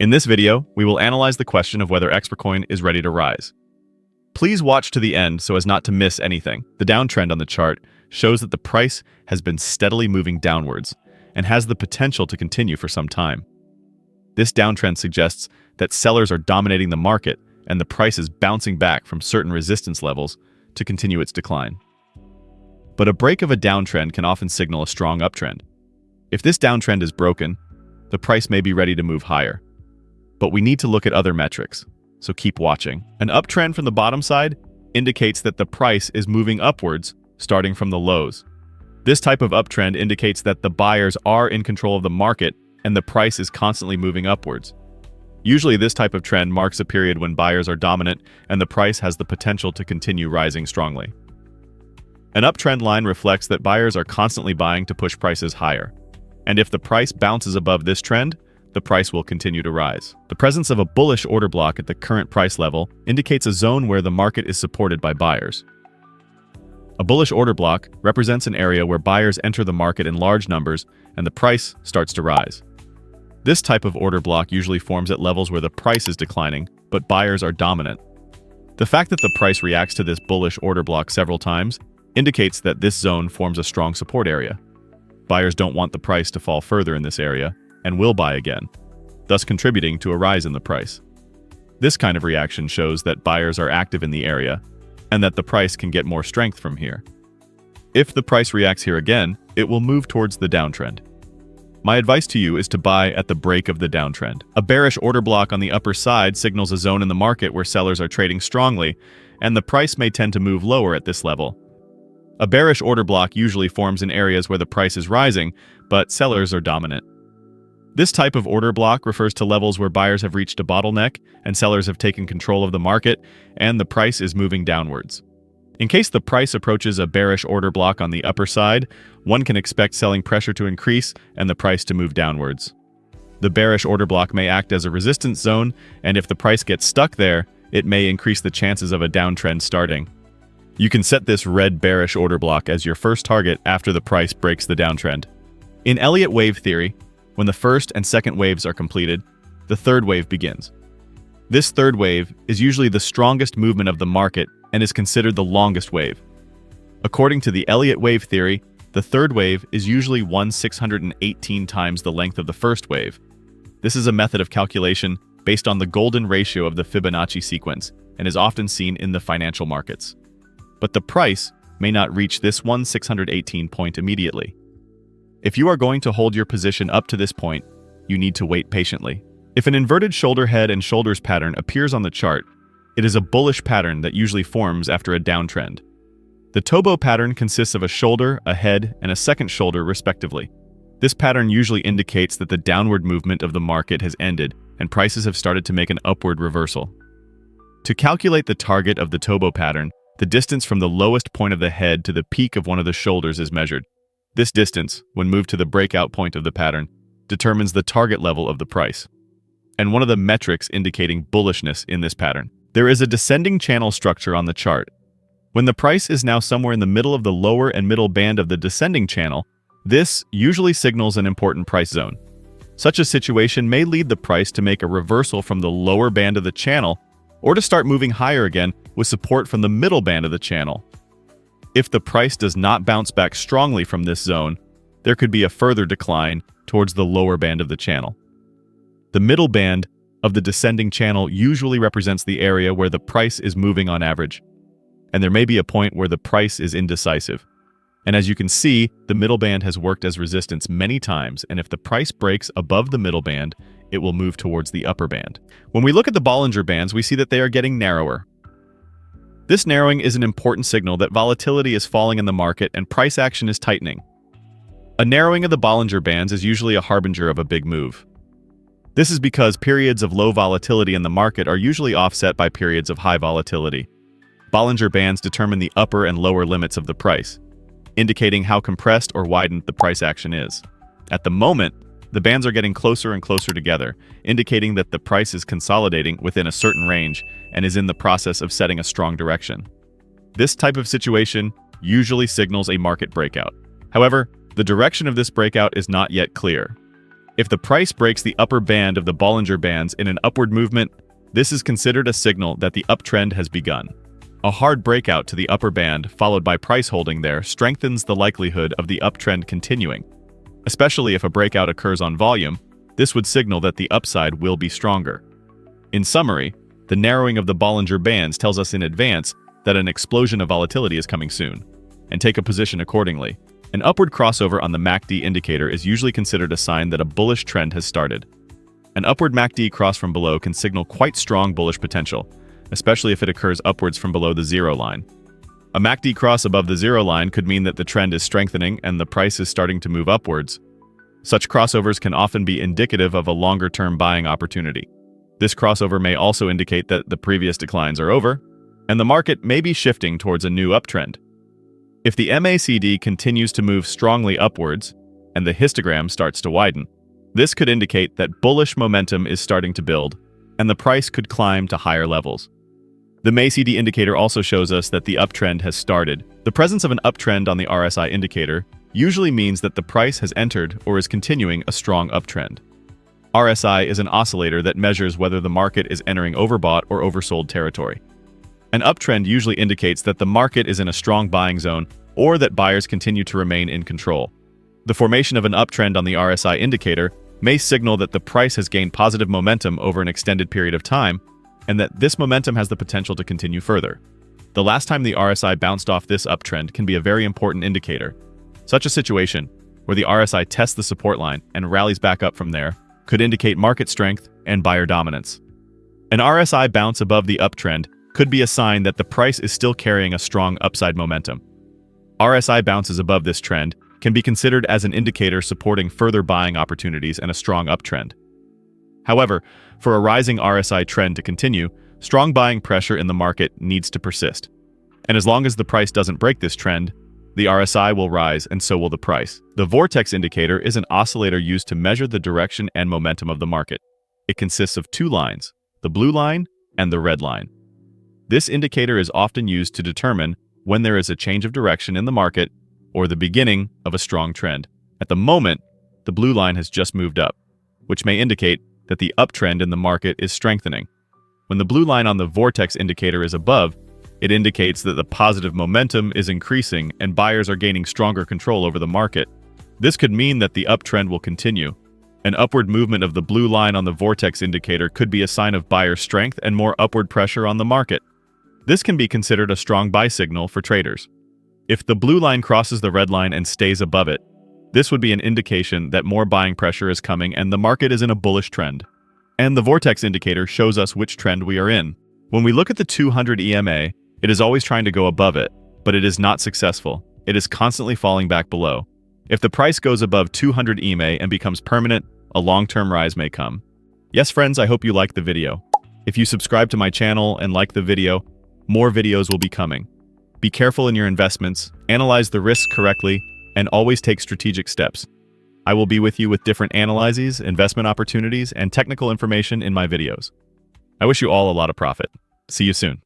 In this video, we will analyze the question of whether XPR Coin is ready to rise. Please watch to the end so as not to miss anything. The downtrend on the chart shows that the price has been steadily moving downwards and has the potential to continue for some time. This downtrend suggests that sellers are dominating the market and the price is bouncing back from certain resistance levels to continue its decline. But a break of a downtrend can often signal a strong uptrend. If this downtrend is broken, the price may be ready to move higher. But we need to look at other metrics, so keep watching. An uptrend from the bottom side indicates that the price is moving upwards, starting from the lows. This type of uptrend indicates that the buyers are in control of the market and the price is constantly moving upwards. Usually this type of trend marks a period when buyers are dominant and the price has the potential to continue rising strongly. An uptrend line reflects that buyers are constantly buying to push prices higher. And if the price bounces above this trend, the price will continue to rise. The presence of a bullish order block at the current price level indicates a zone where the market is supported by buyers. A bullish order block represents an area where buyers enter the market in large numbers and the price starts to rise. This type of order block usually forms at levels where the price is declining, but buyers are dominant. The fact that the price reacts to this bullish order block several times indicates that this zone forms a strong support area. Buyers don't want the price to fall further in this area and will buy again, thus contributing to a rise in the price. This kind of reaction shows that buyers are active in the area and that the price can get more strength from here. If the price reacts here again, it will move towards the downtrend. My advice to you is to buy at the break of the downtrend. A bearish order block on the upper side signals a zone in the market where sellers are trading strongly, and the price may tend to move lower at this level. A bearish order block usually forms in areas where the price is rising, but sellers are dominant. This type of order block refers to levels where buyers have reached a bottleneck and sellers have taken control of the market, and the price is moving downwards. In case the price approaches a bearish order block on the upper side, one can expect selling pressure to increase and the price to move downwards. The bearish order block may act as a resistance zone, and if the price gets stuck there, it may increase the chances of a downtrend starting. You can set this red bearish order block as your first target after the price breaks the downtrend. In Elliott wave theory, when the first and second waves are completed, the third wave begins. This third wave is usually the strongest movement of the market and is considered the longest wave. According to the Elliott wave theory, the third wave is usually 1/618 times the length of the first wave. This is a method of calculation based on the golden ratio of the Fibonacci sequence and is often seen in the financial markets. But the price may not reach this 1/618 point immediately. If you are going to hold your position up to this point, you need to wait patiently. If an inverted shoulder head and shoulders pattern appears on the chart, it is a bullish pattern that usually forms after a downtrend. The Tobo pattern consists of a shoulder, a head, and a second shoulder respectively. This pattern usually indicates that the downward movement of the market has ended and prices have started to make an upward reversal. To calculate the target of the Tobo pattern, the distance from the lowest point of the head to the peak of one of the shoulders is measured. This distance, when moved to the breakout point of the pattern, determines the target level of the price, and one of the metrics indicating bullishness in this pattern. There is a descending channel structure on the chart. When the price is now somewhere in the middle of the lower and middle band of the descending channel, this usually signals an important price zone. Such a situation may lead the price to make a reversal from the lower band of the channel or to start moving higher again with support from the middle band of the channel. If the price does not bounce back strongly from this zone, there could be a further decline towards the lower band of the channel. The middle band of the descending channel usually represents the area where the price is moving on average, and there may be a point where the price is indecisive. And as you can see, the middle band has worked as resistance many times, and if the price breaks above the middle band, it will move towards the upper band. When we look at the Bollinger Bands, we see that they are getting narrower. This narrowing is an important signal that volatility is falling in the market and price action is tightening. A narrowing of the Bollinger Bands is usually a harbinger of a big move. This is because periods of low volatility in the market are usually offset by periods of high volatility. Bollinger Bands determine the upper and lower limits of the price, indicating how compressed or widened the price action is. At the moment, the bands are getting closer and closer together, indicating that the price is consolidating within a certain range and is in the process of setting a strong direction. This type of situation usually signals a market breakout. However, the direction of this breakout is not yet clear. If the price breaks the upper band of the Bollinger Bands in an upward movement, this is considered a signal that the uptrend has begun. A hard breakout to the upper band, followed by price holding there, strengthens the likelihood of the uptrend continuing. Especially if a breakout occurs on volume, this would signal that the upside will be stronger. In summary, the narrowing of the Bollinger Bands tells us in advance that an explosion of volatility is coming soon, and take a position accordingly. An upward crossover on the MACD indicator is usually considered a sign that a bullish trend has started. An upward MACD cross from below can signal quite strong bullish potential, especially if it occurs upwards from below the zero line. A MACD cross above the zero line could mean that the trend is strengthening and the price is starting to move upwards. Such crossovers can often be indicative of a longer-term buying opportunity. This crossover may also indicate that the previous declines are over, and the market may be shifting towards a new uptrend. If the MACD continues to move strongly upwards, and the histogram starts to widen, this could indicate that bullish momentum is starting to build, and the price could climb to higher levels. The MACD indicator also shows us that the uptrend has started. The presence of an uptrend on the RSI indicator usually means that the price has entered or is continuing a strong uptrend. RSI is an oscillator that measures whether the market is entering overbought or oversold territory. An uptrend usually indicates that the market is in a strong buying zone or that buyers continue to remain in control. The formation of an uptrend on the RSI indicator may signal that the price has gained positive momentum over an extended period of time, and that this momentum has the potential to continue further. The last time the RSI bounced off this uptrend can be a very important indicator. Such a situation, where the RSI tests the support line and rallies back up from there, could indicate market strength and buyer dominance. An RSI bounce above the uptrend could be a sign that the price is still carrying a strong upside momentum. RSI bounces above this trend can be considered as an indicator supporting further buying opportunities and a strong uptrend. However, for a rising RSI trend to continue, strong buying pressure in the market needs to persist. And as long as the price doesn't break this trend, the RSI will rise and so will the price. The vortex indicator is an oscillator used to measure the direction and momentum of the market. It consists of two lines, the blue line and the red line. This indicator is often used to determine when there is a change of direction in the market or the beginning of a strong trend. At the moment, the blue line has just moved up, which may indicate that the uptrend in the market is strengthening. When the blue line on the vortex indicator is above, it indicates that the positive momentum is increasing and buyers are gaining stronger control over the market. This could mean that the uptrend will continue. An upward movement of the blue line on the vortex indicator could be a sign of buyer strength and more upward pressure on the market. This can be considered a strong buy signal for traders. If the blue line crosses the red line and stays above it, this would be an indication that more buying pressure is coming and the market is in a bullish trend. And the vortex indicator shows us which trend we are in. When we look at the 200 EMA, it is always trying to go above it, but it is not successful. It is constantly falling back below. If the price goes above 200 EMA and becomes permanent, a long-term rise may come. Yes, friends, I hope you liked the video. If you subscribe to my channel and like the video, more videos will be coming. Be careful in your investments, analyze the risks correctly, and always take strategic steps. I will be with you with different analyses, investment opportunities, and technical information in my videos. I wish you all a lot of profit. See you soon.